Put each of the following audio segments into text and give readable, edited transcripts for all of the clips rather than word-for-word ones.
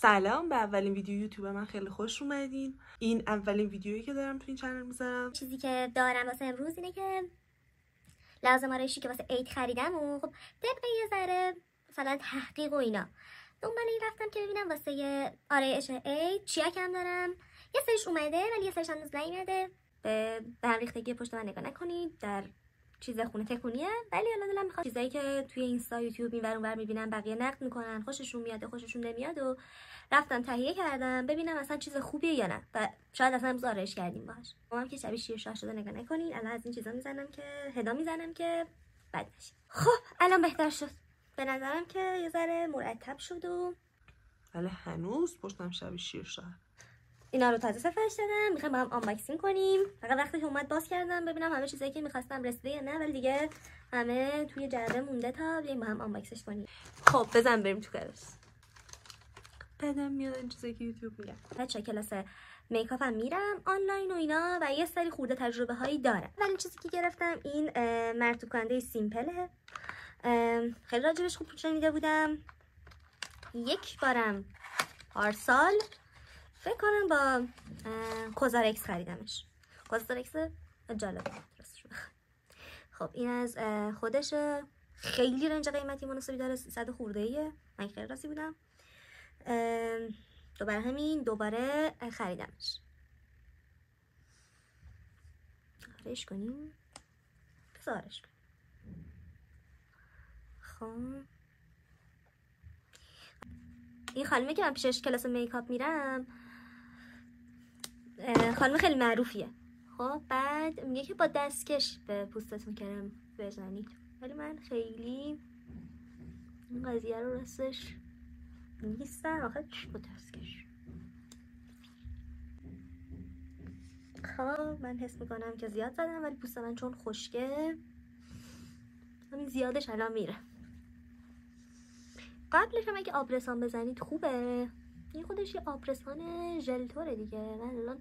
سلام، به اولین ویدیو یوتیوب من خیلی خوش اومدین. این اولین ویدیویی که دارم تو این چنل میذارم. چیزی که دارم واسه امروز اینه که لازم آرایشی که واسه عید خریدم و خب طبق یه ذره مثلا تحقیق و اینا دنبال این رفتم که ببینم واسه یه آرایش عید چیا کم دارم. یه سریش اومده ولی یه سریش هنوز نیومده. به هم ریختگی پشت من نگاه نکنید، در چیز خونه تکونیه، ولی الان دلم میخواد چیزایی که توی اینستا یوتیوب این ور اون ور میبینم بقیه نقد میکنن، خوششون میاد خوششون نمیاد و رفتم تهیه کردم ببینم اصلا چیز خوبیه یا نه و شاید اصلا امروز آرایش کردیم باهاش. هم که شبیه شیر شاه شده نگاه نکنین. الان از این چیزا میزنم که هدا میزنم که بد نشه. خب الان بهتر شد، به نظرم که یه ذره مرتب شد و ولی هنوز پشتم شبیه شیر شاه. اینا رو تازه سفارش دادم، میخوام با هم آنباکسینگ کنیم. فقط وقتی که اومد باز کردم ببینم همه چیزایی که میخواستم رسیده یا نه، ولی دیگه همه توی جعبه مونده تا بیایم با هم آنباکسش کنیم. خب بزن بریم تو کلاس. بدم میاد این چیزایی که یوتیوب میگم. بچه کلاس میکاپ هم میرم آنلاین و اینا و یه سری خورده تجربه هایی دارم. ولی چیزی که گرفتم این مرطوب کننده سیمپله. خیلی راجبش خوب شنیده بودم. یک بارم پارسال فکر کنم با کوزارکس خریدمش. کوزارکس جالبه راستش. خب این از خودش خیلی رنج قیمتی مناسبی داره، 300 خورده ایه. من خیلی راضی بودم. دوباره همین دوباره خریدمش. آرایش کنیم، آرایش کنیم. خب این خانمه که من پیشش کلاس میکاپ میرم خانم خیلی معروفیه. خب بعد میگه که با دستکش به پوستتون کرم بزنید، ولی من خیلی این قضیه رو راستش نیستم. آخه چی با دستکش؟ خب من حس میکنم که زیاد زدم، ولی پوست من چون خشکه همین زیادش الان میره. قبلش هم اگه آبرسان بزنید خوبه. این خودش یه آبرسان ژلتوره دیگه. من الان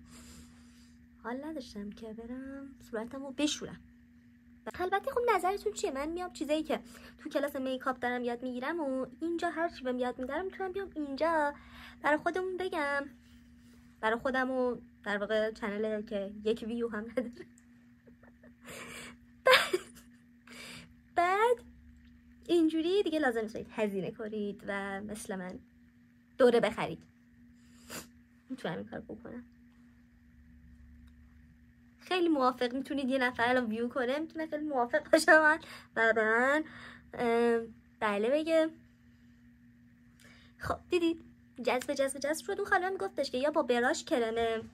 حال نداشتم که برم صورتمو بشورم. البته خب نظرتون چیه؟ من میام چیزایی که تو کلاس میکاپ دارم یاد میگیرم و اینجا هر چی بهم یاد میدارم میتونم بیام اینجا برای خودمون بگم، برای خودم و در واقع چنله که یک ویو هم نداره. بعد اینجوری دیگه لازم نیست هزینه کنید و مثل من دوره بخرید. میتونم این کار بکنم. خیلی موافق میتونید یه نفر الان ویو کنه میتونه خیلی موافق باشه من و به من بله بگه. خب دیدید جذب شد. اون خانم گفتش که یا با براش کرم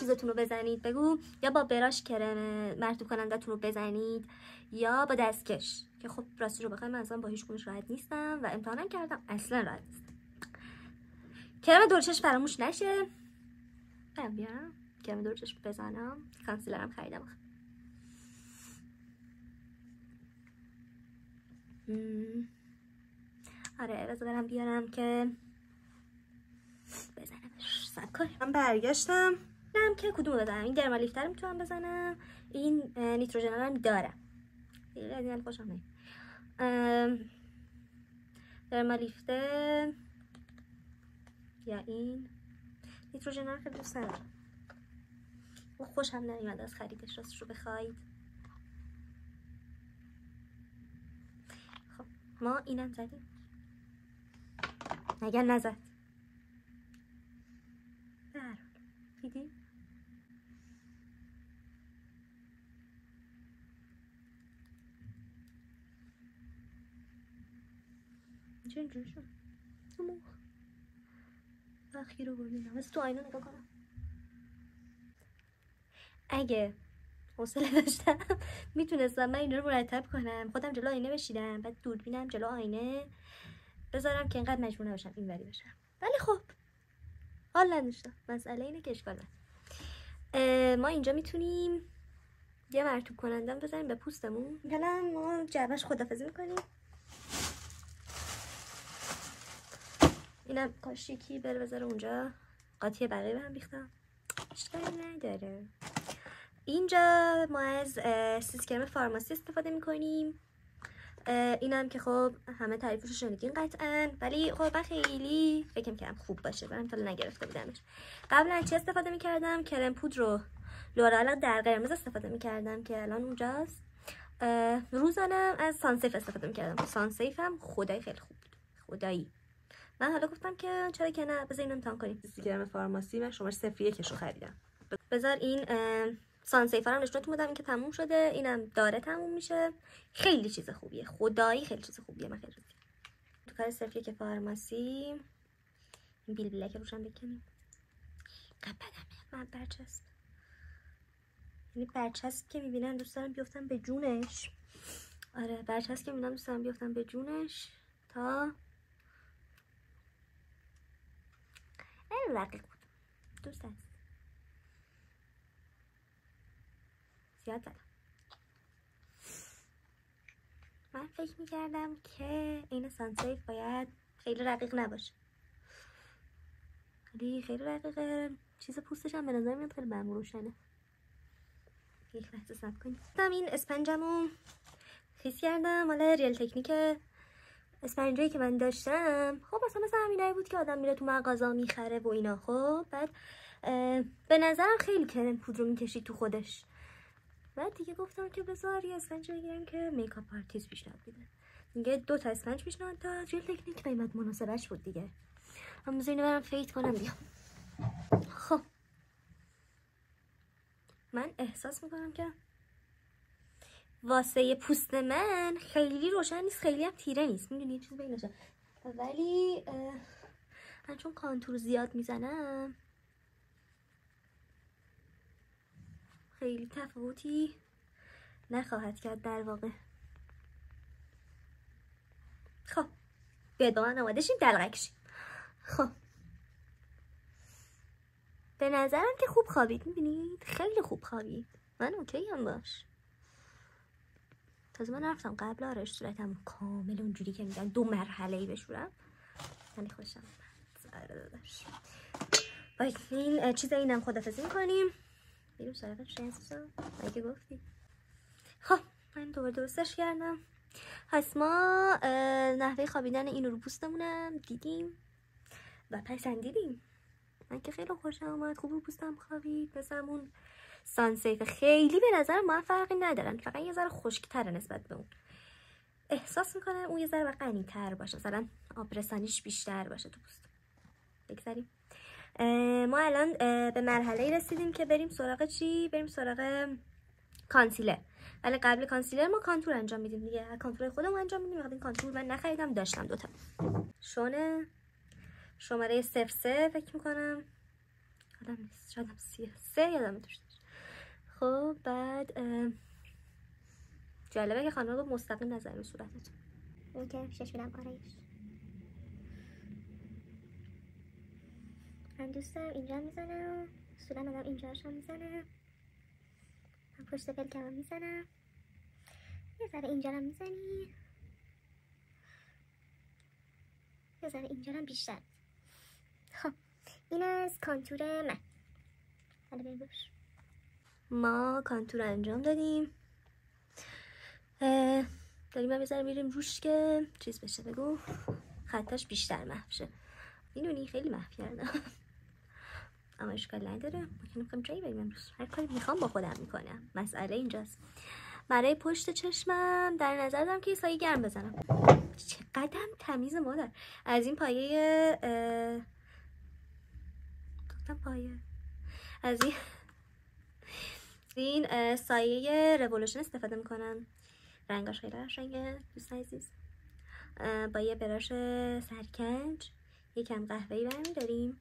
چیزتون رو بزنید، بگو یا با براش کرم مرطوب کنندتون رو بزنید یا با دستکش، که خب راستی رو بخوام من اصلا با هیچ کدومش راحت نیستم و امتحانم کردم اصلا راحت نیستم. کرم دورچش فراموش نشه. برم بیارم کرم دورچش بزنم. کانسیلرم خریدم. آره بذار برم بیارم که بزنمش. سکر من برگشتم که کدوم بزنم. این درمالیفتر میتونم بزنم. این نیتروژنال هم دارم. خیلی خوشم نمیاد. درمالیفته یا این نیتروژنال خیلی دوست ندارم. خوشم نمیاد از خریدش راستش رو بخواید. خب ما اینم زدیم. اگر نزد دیدی؟ اینجوری شد. اخیر رو ببینم. از تو آینه نگاه کنم. اگه حوصله داشتم میتونستم من اینا رو مرتب کنم، خودم جلو آینه بشیدم، بعد دوربینم جلو آینه بذارم که اینقدر مجبور نباشم اینوری بشم. ولی خب حال نداشتم. مسئله اینه که اشکال نداره. ما اینجا میتونیم یه مرطوب کننده بزنیم به پوستمون. حالا ما جعبش خدافظی میکنیم. اینم کاش یکی بره بذاره اونجا. قاطی بقیه هم ریختم، اشکالی نداره. اینجا ما از سیسکرم فارماسی استفاده میکنیم. اینم که خب همه تعریفش رو شنیدین قطعا، ولی خب من خیلی فکر می‌کردم خوب باشه، من تا نگرفته بودمش. قبلا چی استفاده می‌کردم؟ کرم پودر رو لورال در قرمز استفاده می‌کردم که الان اونجاست. روزانه از سانسیف استفاده می‌کردم. سانسیف هم خدای خیلی خوب بود، خدایی. من حالا گفتم که چرا که نه، بذار اینو امتحان کنیم. سیگرم فارماسی من شماره 01 رو خریدم. بذار این سانسیفر هم نشونتون بدم، این که تموم شده، اینم داره تموم میشه. خیلی چیز خوبیه، خدایی خیلی چیز خوبیه. من خیلی تو کار 01 فارماسی این بیل بلک روشن بکنیم. من برچسب، یعنی برچسب که میبینن دوست دارم بیفتم به جونش. آره برچسب که میبینم دوست دارم بیفتم به جونش تا این رقیق بود. دوست هست زیاد زدم. من فکر میکردم که این سانسیف باید خیلی رقیق نباشه، ولی خیلی رقیقه. چیز پوستش هم به نظر میاد خیلی برم روشنه. یک لحظه صبر کنید. این اسپنجمو خیس کردم. حالا ریل تکنیک اسپنجایی که من داشتم خب مثلا همینایی بود که آدم میره تو مغازه میخره و اینا. خب بعد به نظرم خیلی کرم پودر رو میکشید تو خودش. بعد دیگه گفتم که بذار یه اسپنج بگیرم که میکاپ آرتیست پیشنهاد میده. دیگه 2 تا اسپنج پیشنهاد داد. ریل تکنیک قیمت مناسبش بود دیگه. من بذار اینو برم فیت کنم بیام. خب من احساس میکنم که واسه پوست من خیلی روشن نیست، خیلی هم تیره نیست، میدونی چیز بینشه. ولی من چون کانتور زیاد میزنم خیلی تفاوتی نخواهد کرد در واقع. خب بیاد با من آماده شیم دلغک شیم. خب به نظرم که خوب خوابید، میبینید خیلی خوب خوابید. من اوکی هم باش. تازه من رفتم قبل آرش صورتم کامل اونجوری که میگن 2 مرحله‌ای بشورم. خیلی خوشم اومد. داداش با این چیز اینم خدافظی میکنیم، بریم سراغ شنسا اگه گفتی. خب من دوباره درستش کردم. پس ما نحوه خوابیدن اینو رو پوستمونم دیدیم و پسندیدیم. من که خیلی خوشم اومد، خوب رو پوستم خوابید. مثلا اون سانسیف خیلی به نظر ما فرقی ندارن، فقط یه ذره خشک‌تره نسبت به اون. احساس میکنم اون یه ذره غنی‌تر باشه، مثلا آبرسانیش بیشتر باشه تو پوست. بگذاریم. ما الان به مرحله رسیدیم که بریم سراغ چی؟ بریم سراغ کانسیلر. ولی قبل کانسیلر ما کانتور انجام میدیم دیگه. کانتور خودمون انجام میدیم. وقتی کانتور من نخریدم، داشتم 2 تا. شونه شماره 03 فکر میکنم. یادم نیست، شاید 33 یادم داشت. خب بعد جالبه که خانم رو مستقیم نظر به صورتتون. اون که شش میدم آرایش. من دوست دارم اینجا میزنم، صورت مدام اینجاش هم میزنم، من پشت پلکم هم میزنم، یه ذره اینجا هم میزنی، یه ذره اینجا هم بیشتر. خب این از کانتور من. حالا بریم بروش. ما کانتور انجام دادیم، داریم هم یه ذره میریم روش که چیز بشه، بگو خطش بیشتر محو شه. میدونی خیلی محو کردم اما اشکال نداره. ممکنه بخوام جایی بریم امروز، هر کاری میخوام با خودم میکنم. مسئله اینجاست. برای پشت چشمم در نظر دارم که یه سایه گرم بزنم. چقدر تمیز مادر. از این پایه گفتم پایه، از این سایه رولوشن استفاده میکنم. رنگاش خیلی قشنگه دوست عزیز. با یه براش سرکنج یکم قهوه‌ای برمی‌داریم.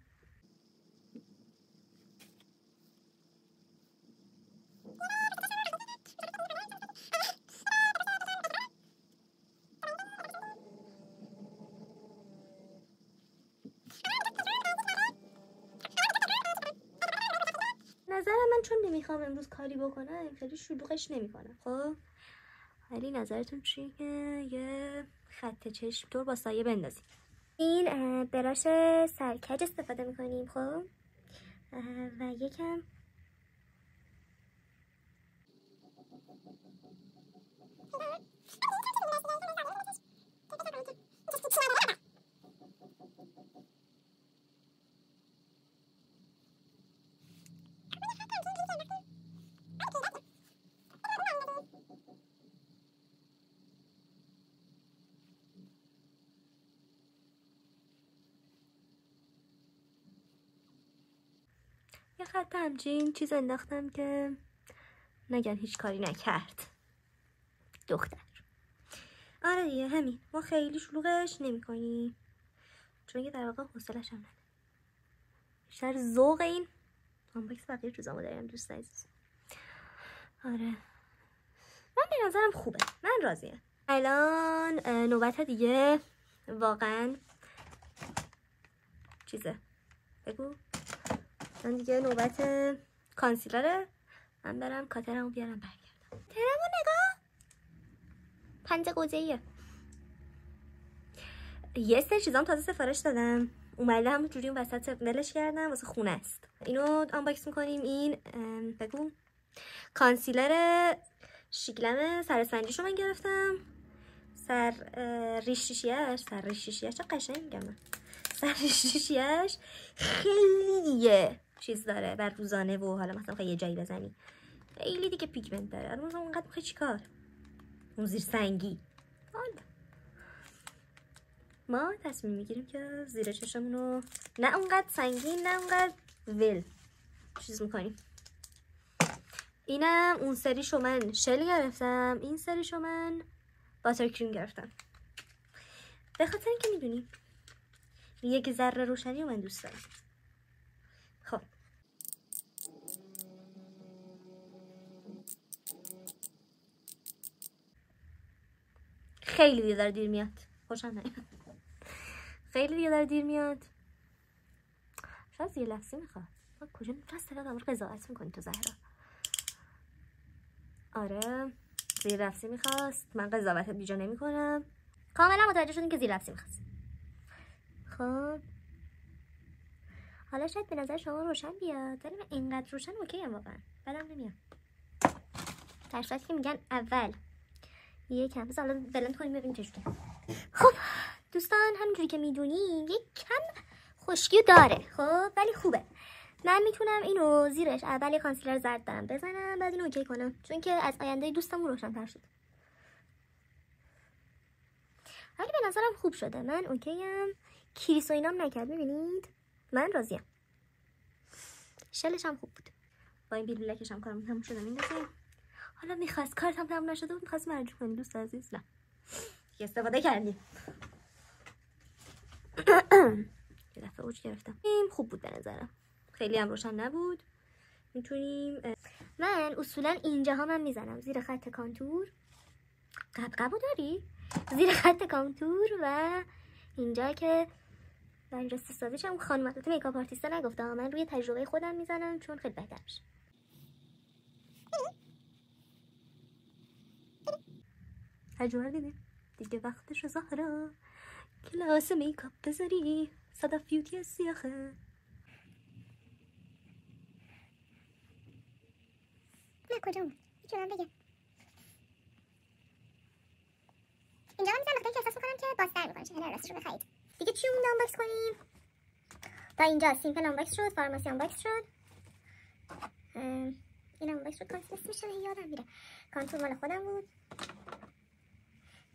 نظرم من چون نمیخوام امروز کاری بکنم خیلی شلوغش نمیکنم. خب ولی نظرتون چیه که یه خط چشم طور با سایه بندازیم؟ این براش سرکج استفاده میکنیم. خب و یکم یه خط همچین چیز انداختم که نگن هیچ کاری نکرد دختر. آره دیگه همین، ما خیلی شلوغش نمی کنیم چون که در واقع حوصله‌ش هم ندارم. بیشتر ذوق این آنباکس بقیه چیزامو دارم دوست عزیز. آره من به نظرم خوبه، من راضیم. الان نوبت دیگه واقعا چیزه بگو، من دیگه نوبت کانسیلره. من برم کاترمو بیارم برگردم. ترمو نگاه، پنج قوزه‌ایه. یه سری چیزام تازه سفارش دادم، اومده همونجوری اون وسط ولش کردم واسه خونه است. اینو آنباکس میکنیم. این بگو کانسیلر شیگلم سر اسفنجیشو من گرفتم. سر ریشیشیش چه قشنگ میگم. سر ریشیشیش خیلی چیز داره بر روزانه و حالا مثلا یه جایی بزنی خیلی دیگه پیگمنت داره. الان اونقدر میخوای چیکار؟ اون زیر سنگی. حالا ما تصمیم میگیریم که زیر چشمونو نه اونقدر سنگین نه اونقدر ول چیز میکنیم. اینم اون سریشو من شل گرفتم، این سریشو من باتر کریم گرفتم به خاطر اینکه میدونی یک ذره روشنی رو من دوست دارم. خب خیلی دیگه داره دیر میاد، خوشم نمیاد. خیلی دیگه داره دیر میاد. شاید یه لحظه میخواد. کجا نفرست دارم قضاوت میکنی تو زهرا؟ آره زیر لفظی میخواست، من قضاوت بیجا نمی کنم. کاملا متوجه شدیم که زیر لفظی میخواست. خب حالا شاید به نظر شما روشن بیاد ولی من اینقدر روشن اوکی ام واقعا بدم نمیاد. در صورتی که میگن اول یکم بذار الان بلند کنیم ببینیم چجوریه. خب دوستان همونجوری که میدونین یک کم خشکی داره خب ولی خوبه. من میتونم اینو زیرش اول کانسیلر زرد دارم بزنم بعد اینو اوکی کنم چون که از آینده دوستمون روشن‌تر شد. ولی به نظرم خوب شده، من اوکیم. کریس و اینام نکرد، میبینید من راضیم. شلش هم خوب بود. با این بیلولکش هم کارم تموم شده میندازیم. حالا میخواست کارتم تموم نشده بود میخواست مرجوع کنی دوست عزیز، نه استفاده کردیم. یه دفعه اوج گرفتم. این خوب بود به نظرم، خیلی هم روشن نبود. میتونیم من اصولا اینجاها من میزنم زیر خط کانتور. قبقبو داری؟ زیر خط کانتور و اینجا که من راستی سازیش هم خانم البته میکاپ آرتیسته نگفتم، من روی تجربه خودم میزنم چون خیلی بهتر میشه. تجربه دیدی؟ دیگه وقتش زهرا کلاس میکاپ بذاری صدف بیوتی سیاخه. نه کجا بود؟ میتونم بگم اینجا هم میزنم که احساس میکنم که بازتر میکنم چه راستش رو بخرید. دیگه چی مونده آنباکس کنیم؟ تا اینجا سیمپل آنباکس شد، فارماسی آنباکس شد، این آنباکس شد. کانتور اسمش یادم میره، کانتور مال خودم بود.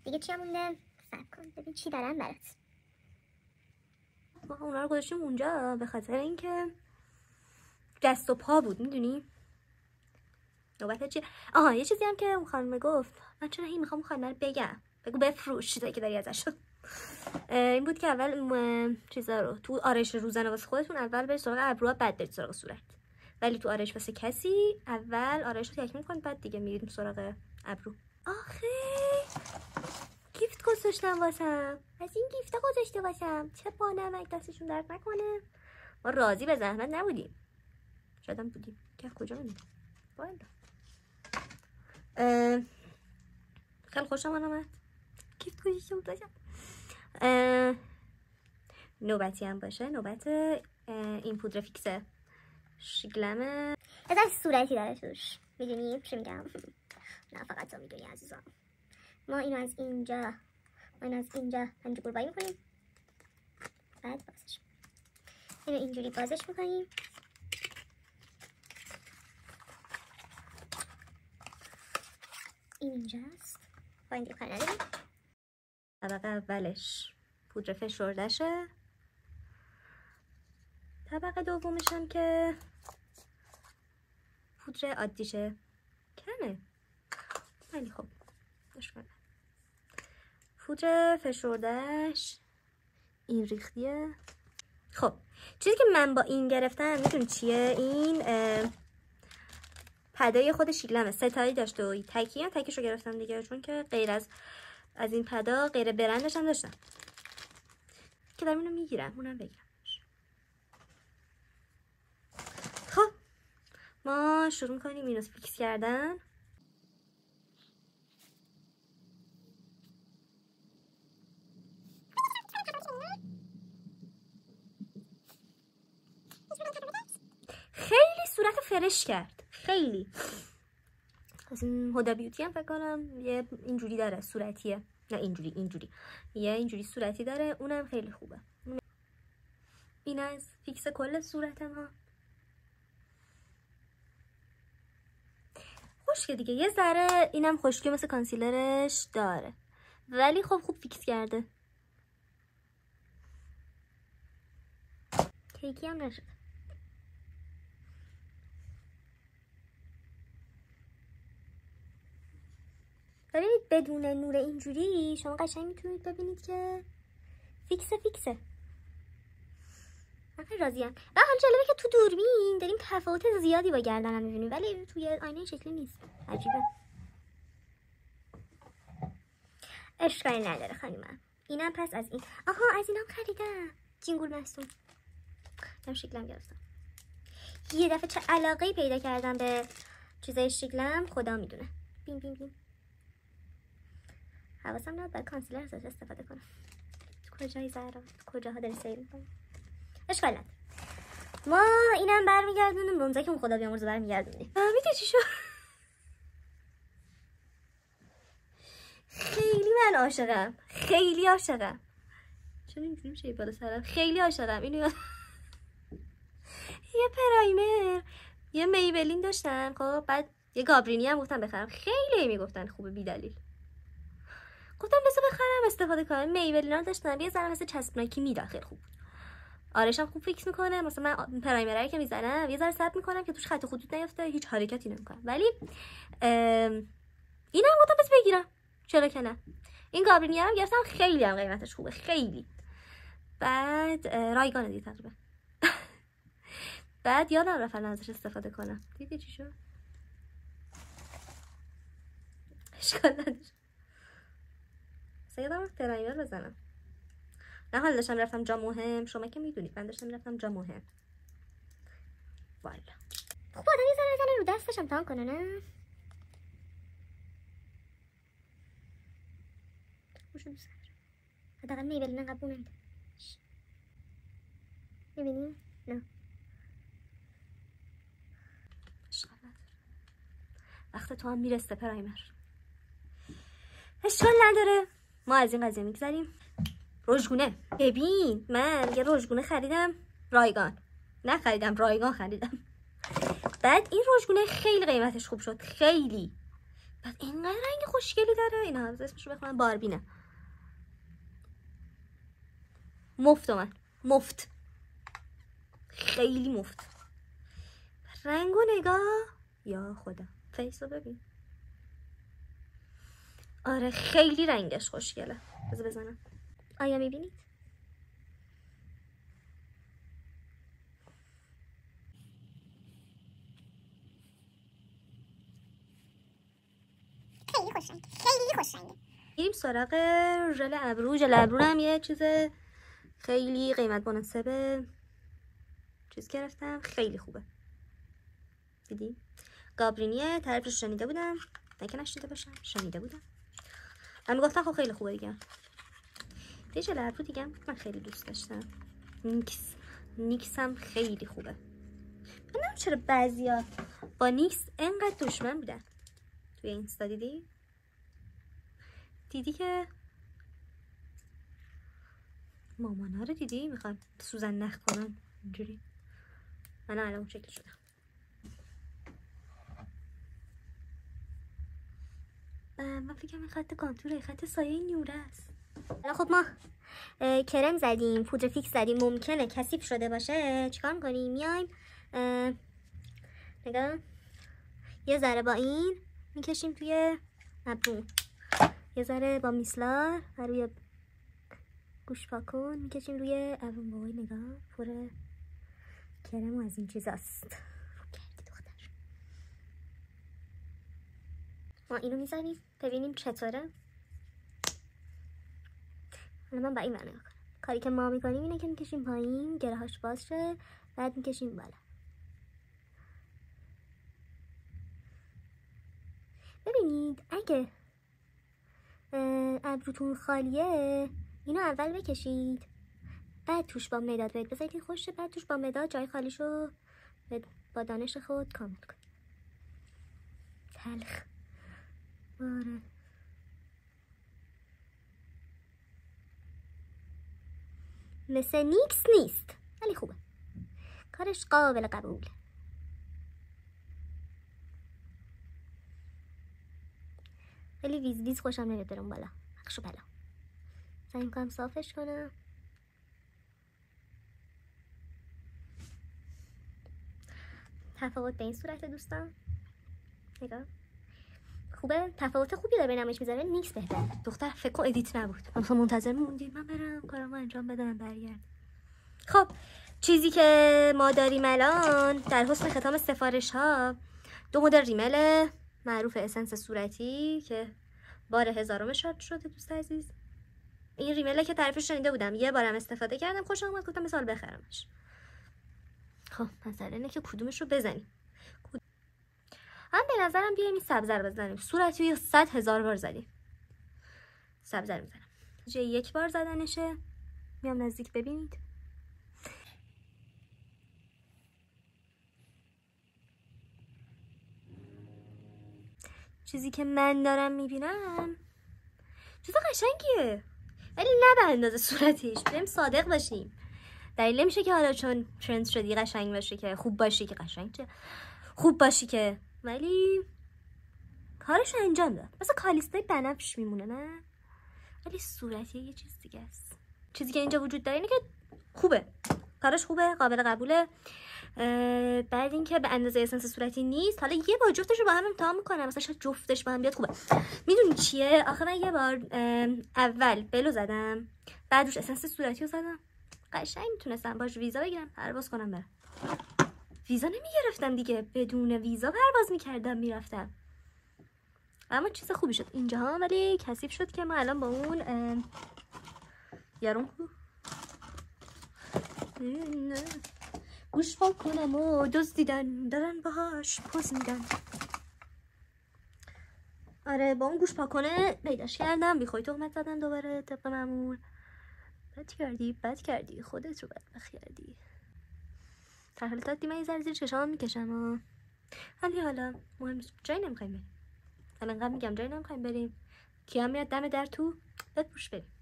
دیگه چی مونده؟ صبر کن ببین چی دارم برات. ما اونا رو گذاشتیم اونجا به خاطر اینکه دست و پا بود میدونی. نوبت چی؟ آها یه چیزی هم که اون خانم گفت، من چرا هی میخوام خانم رو بگم بگو بفروش چیزایی که داری ازش. این بود که اول چیزا رو تو آرایش روزانه واسه خودتون اول برید سراغ ابروها بعد برید سراغ صورت. ولی تو آرایش واسه کسی اول آرایش رو تکمیل کنید بعد دیگه میرید سراغ ابرو. آخه گیفت گذاشتم واسم، از این گیفتا گذاشته واسم، چه بانمک دستشون درد نکنه. ما راضی به زحمت نبودیم، شاید هم بودیم که کجا میدیم. والا خیلی خوشم آمد گیفت گذاشته بود واسم. نوبتی هم باشه نوبت این پودر فیکس شیگلمه. ازش صورتی داره توش، میدونی چی میگم؟ نه فقط تو میدونی عزیزم. ما اینو از اینجا همینجور قربایی میکنیم، بعد بازش اینو اینجوری بازش میکنیم. این اینجاست، با این دیگه کار نداریم. طبق اولش پودر فشردشه، طبق دومش هم که پودر عادیشه. کمه ولی خب دشمنه. پودر فشردهش این ریختیه. خب چیزی که من با این گرفتم میدونی چیه؟ این پدای خود شیلمه، ستایی داشته و تکیشو گرفتم دیگه، چون که غیر از این پدا غیر برندش هم داشتم که دارم اینو میگیرم، اونم بگیرم. خب ما شروع میکنیم اینو فیکس کردن. خیلی صورت فرش کرد، خیلی. از این هدا بیوتی هم فکر کنم یه اینجوری داره صورتیه، نه اینجوری یه اینجوری صورتی داره، اونم خیلی خوبه. این از فیکس کل صورتم ها. خشکه دیگه یه ذره، اینم خشکی مثل کانسیلرش داره، ولی خب خوب فیکس کرده. کیکی هم نشد. ببینید بدون نور اینجوری شما قشنگ میتونید ببینید که فیکسه. من خیلی راضیم. و حال جالبه که تو دوربین داریم تفاوت زیادی با گردنم میبینیم، ولی توی آینه شکلی نیست. عجیبه. اشکالی نداره خانیمم. اینم پس از این. آها از اینم خریدم. جینگول مستون. هم شکلم گرفتم. یه دفعه چه علاقه‌ای پیدا کردم به چیزای شکلم خدا میدونه. بین حواسم نبود باید کانسیلر ازش استفاده کنم. کجایی زهرا؟ کجاها داری سیل میکنم؟ اشکال نداره. ما اینم برمیگردونیم رمزه که اون خدا بیامرزه برمیگردونیم. میدونی چی شد؟ خیلی من عاشقم، خیلی عاشقم. چون اینجوری میشه بالا سرم؟ خیلی عاشقم. اینو یه پرایمر یه میبلین داشتم، خب بعد یه گابرینی هم گفتم بخرم، خیلی میگفتن خوبه بی دلیل، گفتم بذار بخرم استفاده کنم. میبلینا رو داشتم، یه ذره مثل چسبناکی میره، خیلی خوب. آرش هم خوب فیکس میکنه. مثلا من پرایمری که میزنم یه ذره ثبت میکنم که توش خط و خطوط نیفته، هیچ حرکتی نمیکنه. ولی اینم گفتم بس بگیرم، چرا که نه. این گابرینی هم گرفتم، خیلی هم قیمتش خوبه، خیلی. بعد رایگان دیگه تقریبا. بعد یادم رفت ازش استفاده کنم. دیدی چی شد؟ اشکال نداره. یادم پرایمر بزنم. نه حالا داشتم رفتم جا مهم، شما که میدونید من داشتم رفتم جا مهم. والا خب آدم یه ذره بزنه رو دستش امتحان کنه، نه؟ خوشم دوست دارم. حداقل میبلین انقدر بو نمیده. میبینی؟ نه اشکال نداره. وقت تو هم میرسه پرایمر. اشکال نداره. ما از این قضیه میگذاریم. رژگونه. ببین من یه رژگونه خریدم، رایگان نخریدم، رایگان خریدم. بعد این رژگونه خیلی قیمتش خوب شد، خیلی. بعد اینقدر رنگ خوشگلی داره. اینا هم اسمشو بخونم، باربینه. مفت من مفت، خیلی مفت. رنگو نگاه، یا خدا فیسو ببین. آره خیلی رنگش خوشگله. بذار بزنم. آیا میبینید؟ خیلی خوش رنگ، خیلی خوش رنگه. میریم سراغ ژل ابرو. ژل ابرو هم یه چیز خیلی قیمت مناسبه چیز گرفتم، خیلی خوبه. دیدی؟ گابرینیه، تعریفش شنیده بودم، نه که نشنیده باشم، شنیده بودم. من میگفتم خب خیلی خوبه دیگه. یه ژل ابرو دیگه من خیلی دوست داشتم، نیکس هم خیلی خوبه. من نمیدونم چرا بعضیا با نیکس انقدر دشمن بودن توی اینستا. دیدی؟ دیدی که مامانا رو دیدی میخوان سوزن نخ کنن اینجوری. من الان اون شکل شدم. من فکرم این خط کانتوره، خط سایه نیوره است. خب ما کرم زدیم، پودر فیکس زدیم، ممکنه کثیف شده باشه. چیکار میکنیم؟ میایم نگاه یه ذره با این میکشیم توی ابرو، یه ذره با میسلار و روی گوش پاکن میکشیم روی ابرو. بابای نگاه پر کرم و از این چیزاست. کردی دختر. ما اینو میزنیم ببینیم چطوره. حالا من با این نگاه کنم. کاری که ما میکنیم اینه که میکشیم پایین، گره هاش باز شه، بعد میکشیم بالا. ببینید اگه ابروتون خالیه اینو اول بکشید، بعد توش با مداد بذارید خوشه، بعد توش با مداد جای خالیشو با دانش خود کامل کنید. تلخ آره. مثل نیکس نیست ولی خوبه، کارش قابل قبول. ولی ویز ویز خوشم نمیاد برم بالا، حقشو بلا. سعی میکنم صافش کنم. تفاوت به این صورت دوستان نگاه خوبه، تفاوت خوبی داره بینمش میذاره. نیکس بهتره. دختر فکر کن ادیت نبود، من منتظر موندیم من برم کارمو انجام بدم برگرد. خب چیزی که ما داریم الان در حسن ختام سفارش ها 2 مدل ریمل معروف اسنس صورتی که بار 1000م شارژ شده دوست عزیز. این ریمله که تعریفش شنیده بودم، یه بارم استفاده کردم خوشم اومد، گفتم مثال بخرمش. خب مثلا اینه که کدومش رو بزنیم. هم به نظرم بیایم این سبزه رو بزنیم. صورتی رو 100,000 بار زدیم. سبزه رو میزنم. جای 1 بار زدنشه. میام نزدیک ببینید. چیزی که من دارم میبینم چیز قشنگیه ولی نه به اندازه صورتیش. بریم صادق باشیم. دلیل نمیشه که حالا چون ترند شدی قشنگ باشه که خوب باشی، که قشنگ چه خوب باشی که، ولی کارش انجام داد. مثلا کالیستای بنفش میمونه نه، ولی صورتی یه چیز دیگه است. چیزی که اینجا وجود داره اینه که خوبه، کارش خوبه، قابل قبوله. بعد اینکه به اندازه اسنس صورتی نیست. حالا یه بار جفتش رو با هم امتحان میکنم، مثلا شاید جفتش با هم بیاد خوبه. میدونی چیه آخه من یه بار اول بلو زدم، بعد روش اسنس صورتی رو زدم، قشنگ میتونستم باش ویزا بگیرم پرواز کنم برم. ویزا نمیگرفتم دیگه، بدون ویزا پرواز میکردم میرفتم. اما چیز خوبی شد اینجاها، ولی کثیف شد که ما الان با اون یارون گوش کنم و دزدیدن دارن باهاش پوز میدن. آره با اون گوش پاکنه پیداش کردم، بی خوی تهمت زدن دوباره طبق معمول. بد کردی خودت رو بدبخت کردی. در حال تا دیمه یه ذره زیر چشام میکشم ولی حالا مهم نیست. جایی نمیخوایم بریم. الان انقدر میگم جایی نمیخوایم بریم، کیا میاد دم در تو بپوش بریم.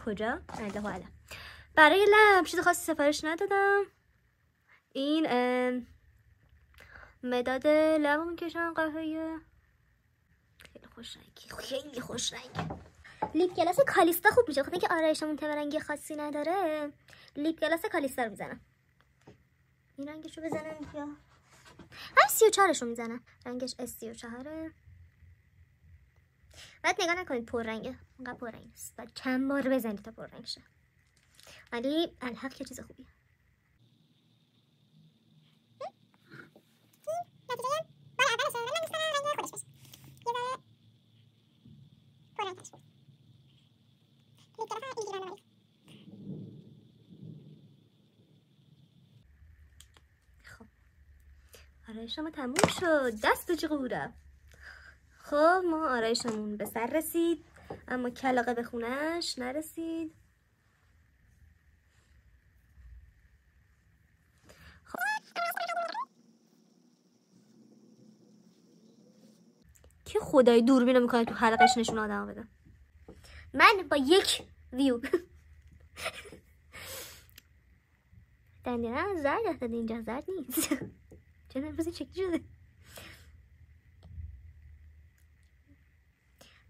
کجا؟ نده حالا برای لب چیز خاصی سفارش ندادم. این مداد لبو میکشم قهوه‌ای، خیلی خوش رنگی. لیپ گلاس کالیستا خوب میشه، خاطر اینکه آرایشمون تم رنگی خاصی نداره. لیپ گلاس کالیستا رو میزنم. این رنگش رو بزنم یا هم 34 رو میزنم، رنگش S34. بعد نگاه نکنید پر رنگه، اینقدر پر رنگ است، بعد چند بار بزنید تا پر رنگ شه. ولی الحق که چیز خوبیه. خب آرایشم تموم شد، دست به جغورم. خب ما آرایشمون به سر رسید، اما کلاغه به خونش نرسید. کی خدای دوربینو میکنه تو حلقش نشون آدم بدم. من با یک ویو دندیرم زرد افتاده اینجا، زرد نیست. چرا امروز این شکلی شده؟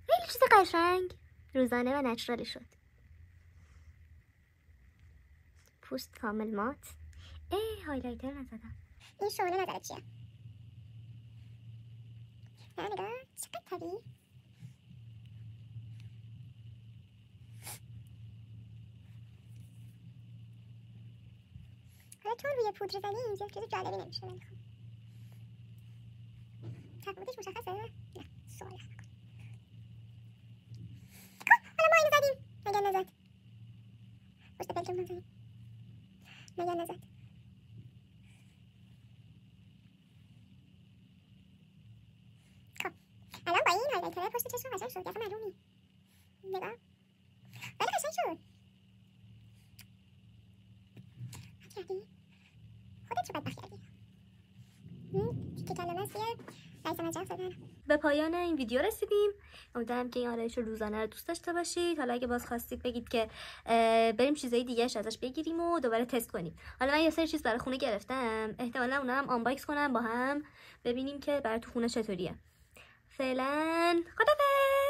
خیلی چیز قشنگ روزانه و نچرالی شد. پوست کامل مات. هایلایتر نزدم. این شعله نظرت چیه؟ نه نگاه چقدر طبیعی. حالا چون روی پودر زدی اینجا چیز جالبی نمیشه. من میخوام تفاوتش مشخصه؟ نه سوال نکن. خب حالا ما اینو زدیم مگر نزد؟ پشت پلکمون زدیم مگر نزد؟ خب الان با این هایلایتر پشت چشم قشنگ شد. اصلا معلوم نیست. نگاه ولی قشنگ شد. کردی؟ خودت رو بدبخت کردی. که کلمه از بیه رئیس مجلس دادن. به پایان این ویدیو رسیدیم. امیدوارم که این آرایش روزانه رو دوست داشته باشید. حالا اگه باز خواستید بگید که بریم چیزای دیگه ازش بگیریم و دوباره تست کنیم. حالا من یه سری چیز برای خونه گرفتم، احتمالاً اونا هم آنباکس کنم با هم ببینیم که برای تو خونه چطوریه. فعلا خدافظ.